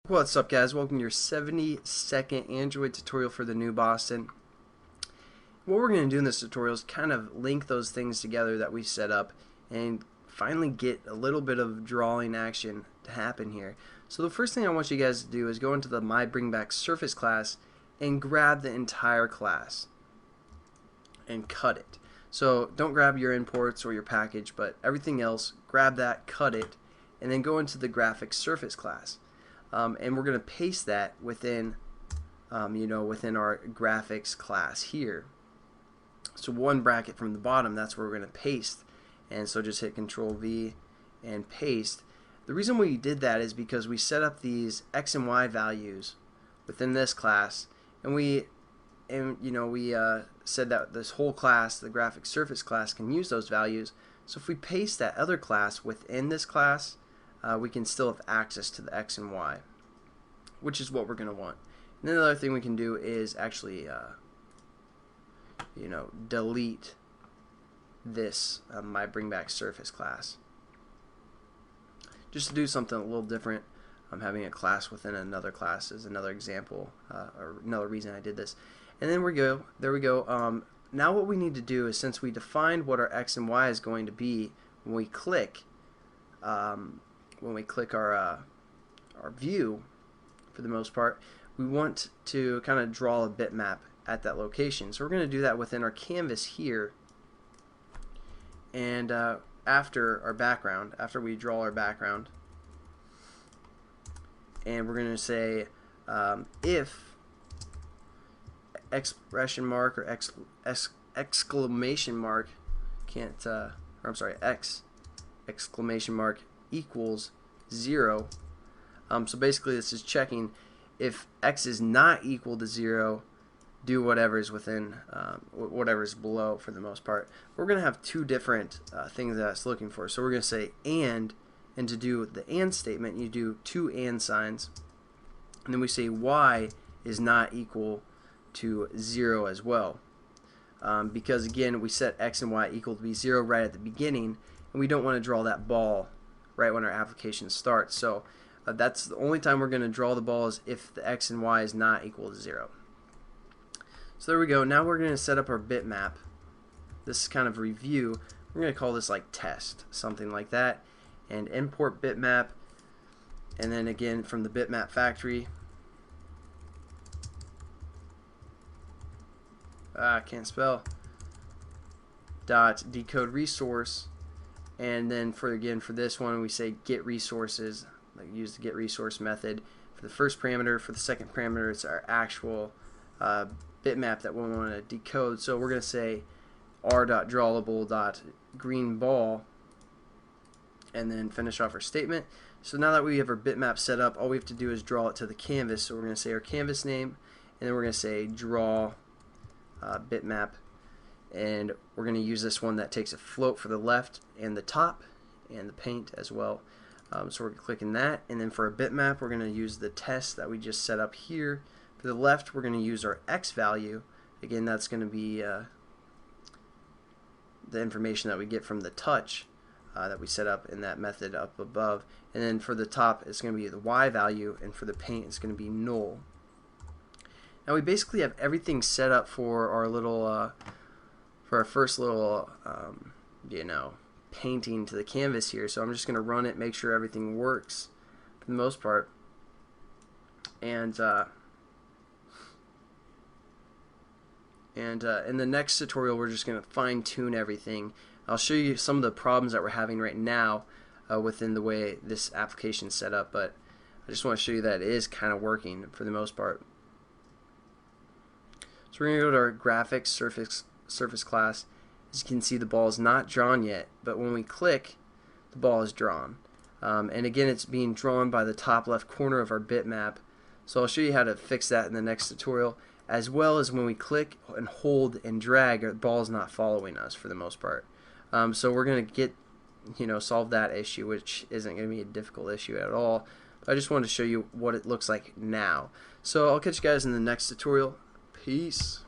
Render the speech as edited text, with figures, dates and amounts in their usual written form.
What's up, guys? Welcome to your 70-second Android tutorial for the new Boston. What we're going to do in this tutorial is kind of link those things together that we set up and finally get a little bit of drawing action to happen here. So the first thing I want you guys to do is go into the My Bring Back Surface class and grab the entire class and cut it. So don't grab your imports or your package, but everything else, grab that, cut it, and then go into the Graphics Surface class. And we're going to paste that within, within our graphics class here. So one bracket from the bottom, that's where we're going to paste. And so just hit Control V and paste. The reason we did that is because we set up these X and Y values within this class, and we said that this whole class, the Graphics Surface class, can use those values. So if we paste that other class within this class, we can still have access to the X and Y, which is what we're going to want. And then the other thing we can do is actually, delete this My Bring Back Surface class. Just to do something a little different, having a class within another class is another example, or another reason I did this. And then there we go. Now what we need to do is, since we defined what our X and Y is going to be when we click, our view, for the most part, we want to kind of draw a bitmap at that location. So we're going to do that within our canvas here, and after we draw our background, and we're going to say if expression mark or exclamation mark X exclamation mark equals 0. So basically this is checking if X is not equal to 0, do whatever's within, whatever's below for the most part. We're going to have two different things that it's looking for. So we're going to say and to do the and statement, you do two and signs, and then we say Y is not equal to 0 as well. Because again, we set X and Y equal to be 0 right at the beginning, and we don't want to draw that ball right when our application starts. So that's the only time we're going to draw the ball, is if the X and Y is not equal to 0. So there we go. Now we're going to set up our bitmap. This is kind of review. We're going to call this like test, something like that, and import bitmap, and then again from the bitmap factory, can't spell, dot decode resource, and then for this one we say get resources, like use the get resource method for the first parameter. For the second parameter, it's our actual bitmap that we want to decode. So we're going to say r.drawable.green ball, and then finish off our statement. So now that we have our bitmap set up, all we have to do is draw it to the canvas. So we're going to say our canvas name, and then we're going to say draw bitmap, and we're going to use this one that takes a float for the left and the top and the paint as well. So we're clicking that, and then for a bitmap we're going to use the test that we just set up here. For the left, we're going to use our X value. Again, that's going to be the information that we get from the touch that we set up in that method up above. And then for the top, it's going to be the Y value, and for the paint, it's going to be null. Now we basically have everything set up for our little, for our first little, painting to the canvas here. So I'm just going to run it, make sure everything works for the most part, and in the next tutorial we're just going to fine-tune everything. I'll show you some of the problems that we're having right now within the way this application is set up, but I just want to show you that it is kind of working for the most part. So we're going to go to our Graphics Surface class. As you can see, the ball is not drawn yet, but when we click, the ball is drawn. And again, it's being drawn by the top left corner of our bitmap. So I'll show you how to fix that in the next tutorial, as well as when we click and hold and drag, our ball is not following us for the most part. So we're going to get, solve that issue, which isn't going to be a difficult issue at all. I just wanted to show you what it looks like now. So I'll catch you guys in the next tutorial. Peace.